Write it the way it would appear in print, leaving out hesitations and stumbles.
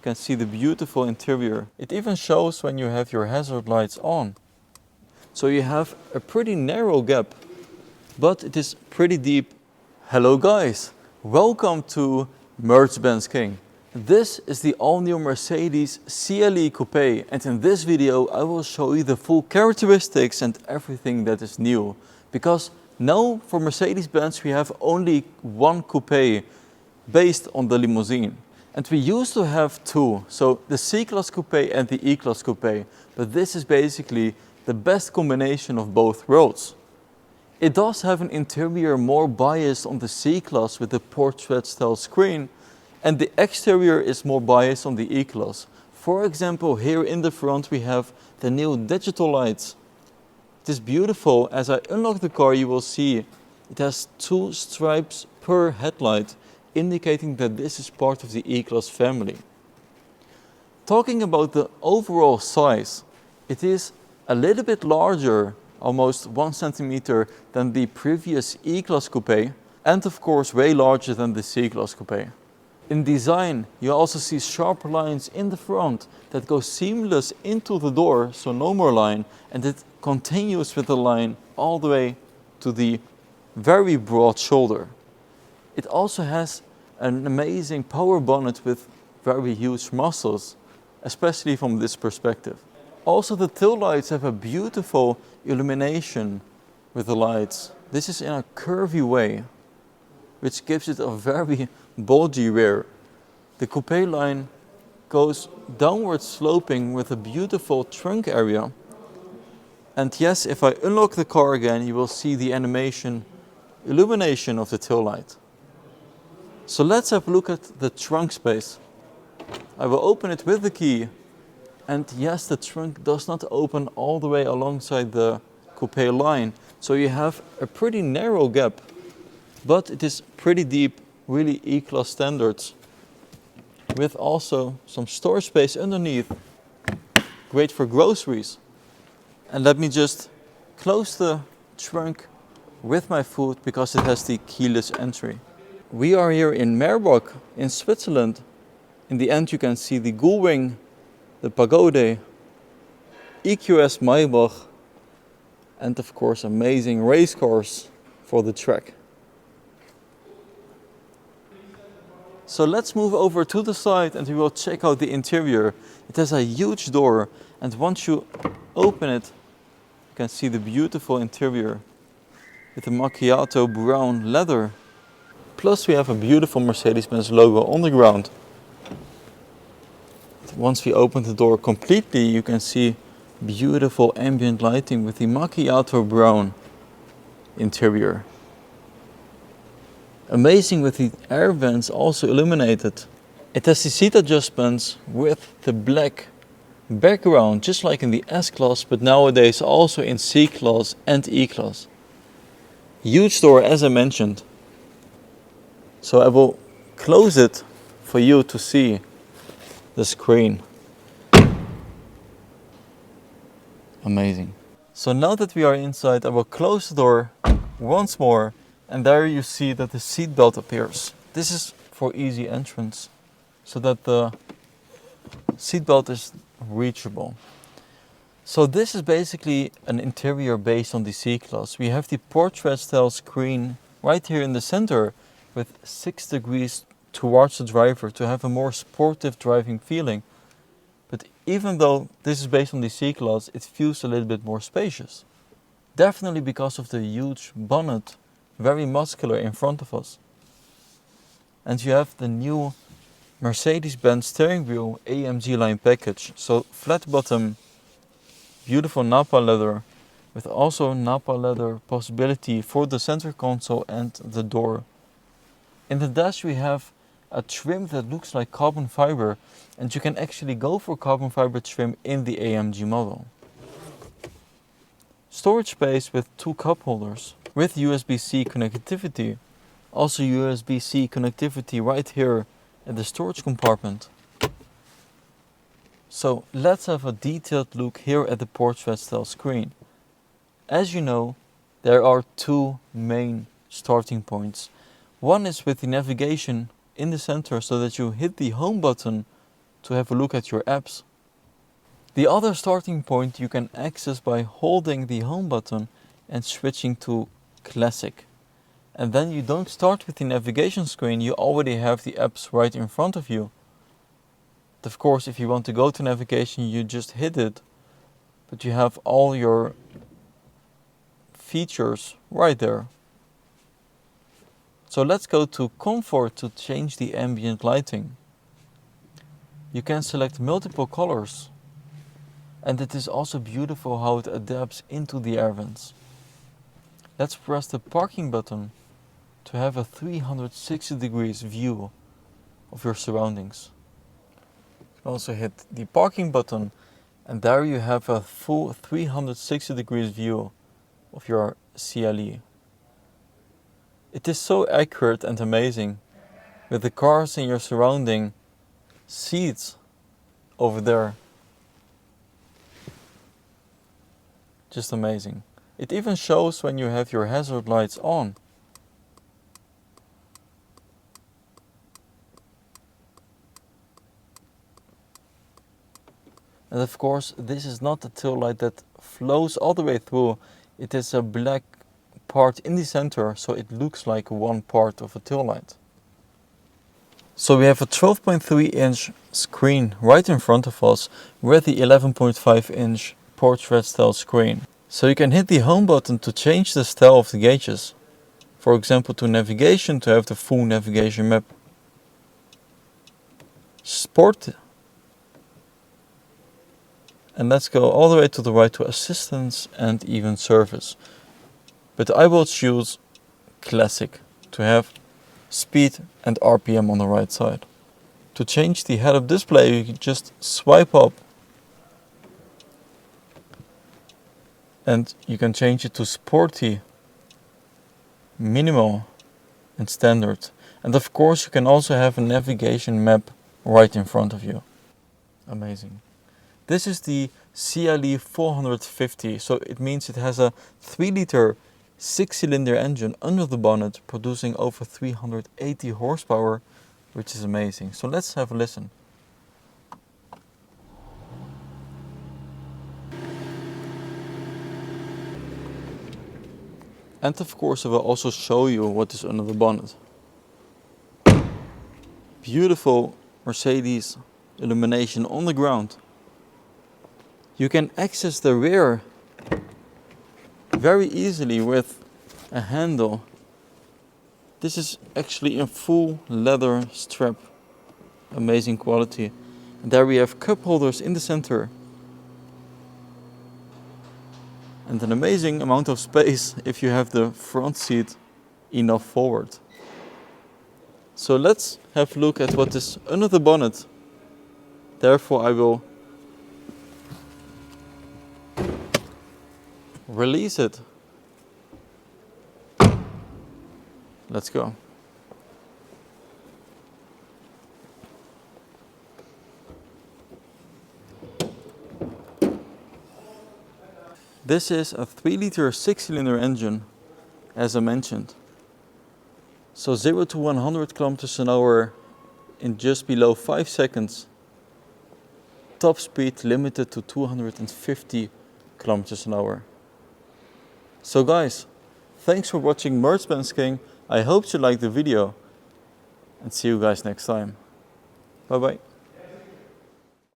can see the beautiful interior. It even shows when you have your hazard lights on. So you have a pretty narrow gap, but it is pretty deep. Hello guys, welcome to MercBenzKing. This is the all-new Mercedes CLE Coupe, and in this video I will show you the full characteristics and everything that is new. Because now for Mercedes-Benz we have only one coupe based on the limousine. And we used to have two, so the C-Class Coupe and the E-Class Coupe. But this is basically the best combination of both worlds. It does have an interior more biased on the C-Class with the portrait style screen, and the exterior is more biased on the E-Class. For example, here in the front we have the new digital lights. It is beautiful. As I unlock the car you will see it has two stripes per headlight, indicating that this is part of the E-Class family. Talking about the overall size, it is a little bit larger, almost 1 centimeter, than the previous E-Class Coupe, and of course way larger than the C-Class Coupe. In design, you also see sharp lines in the front that go seamless into the door, so no more line, and it continues with the line all the way to the very broad shoulder. It also has an amazing power bonnet with very huge muscles, especially from this perspective. Also, the tail lights have a beautiful illumination with the lights. This is in a curvy way, which gives it a very bulgy rear. The coupe line goes downward sloping with a beautiful trunk area. And yes, if I unlock the car again, you will see the illumination of the tail light. So let's have a look at the trunk space. I will open it with the key. And yes, the trunk does not open all the way alongside the coupe line. So you have a pretty narrow gap, but it is pretty deep, really E-Class standards. With also some storage space underneath. Great for groceries. And let me just close the trunk with my foot because it has the keyless entry. We are here in MAYBACH in Switzerland. In the end you can see the Gullwing, the Pagode, EQS MAYBACH, and of course amazing race cars for the track. So let's move over to the side and we will check out the interior. It has a huge door, and once you open it you can see the beautiful interior with the macchiato brown leather. Plus we have a beautiful Mercedes-Benz logo on the ground. Once we open the door completely, you can see beautiful ambient lighting with the macchiato brown interior. Amazing with the air vents also illuminated. It has the seat adjustments with the black background, just like in the S-Class, but nowadays also in C-Class and E-Class. Huge door, as I mentioned. So I will close it for you to see the screen. Amazing. So now that we are inside, I will close the door once more, and there you see that the seat belt appears. This is for easy entrance, so that the seat belt is reachable. So this is basically an interior based on the C-Class. We have the portrait style screen right here in the center with 6 degrees towards the driver to have a more sportive driving feeling. But even though this is based on the C-Class, it feels a little bit more spacious. Definitely because of the huge bonnet, very muscular in front of us. And you have the new Mercedes-Benz steering wheel AMG line package. So flat bottom, beautiful Napa leather, with also Napa leather possibility for the center console and the door. In the dash we have a trim that looks like carbon fiber, and you can actually go for carbon fiber trim in the AMG model. Storage space with 2 cup holders with USB-C connectivity. Also USB-C connectivity right here at the storage compartment. So let's have a detailed look here at the portrait style screen. As you know, there are 2 main starting points. One is with the navigation in the center, so that you hit the home button to have a look at your apps. The other starting point you can access by holding the home button and switching to Classic. And then you don't start with the navigation screen, you already have the apps right in front of you. But of course, if you want to go to navigation, you just hit it, but you have all your features right there. So let's go to Comfort to change the ambient lighting. You can select multiple colors, and it is also beautiful how it adapts into the air vents. Let's press the parking button to have a 360 degrees view of your surroundings. You can also hit the parking button, and there you have a full 360 degrees view of your CLE. It is so accurate and amazing, with the cars in your surrounding, seats over there. Just amazing. It even shows when you have your hazard lights on. And of course, this is not a tail light that flows all the way through. It is a black part in the center, so it looks like one part of a tail light. So we have a 12.3-inch screen right in front of us with the 11.5-inch portrait style screen. So you can hit the home button to change the style of the gauges. For example, to navigation, to have the full navigation map. Sport. And let's go all the way to the right to assistance and even service. But I will choose Classic to have speed and RPM on the right side. To change the head-up display, you can just swipe up and you can change it to sporty, minimal and standard. And of course you can also have a navigation map right in front of you. Amazing. This is the CLE 450, so it means it has a 3-liter 6-cylinder engine under the bonnet, producing over 380 horsepower, which is amazing. So let's have a listen. And of course I will also show you what is under the bonnet. Beautiful Mercedes illumination on the ground. You can access the rear very easily with a handle. This is actually a full leather strap. Amazing quality. And there we have cup holders in the center. And an amazing amount of space if you have the front seat enough forward. So let's have a look at what is under the bonnet. Therefore I will release it. Let's go. This is a 3-liter 6-cylinder engine, as I mentioned. So 0 to 100 kilometers an hour in just below 5 seconds. Top speed limited to 250 kilometers an hour. So guys, thanks for watching MercBenzKing. I hope you liked the video and see you guys next time. Bye bye.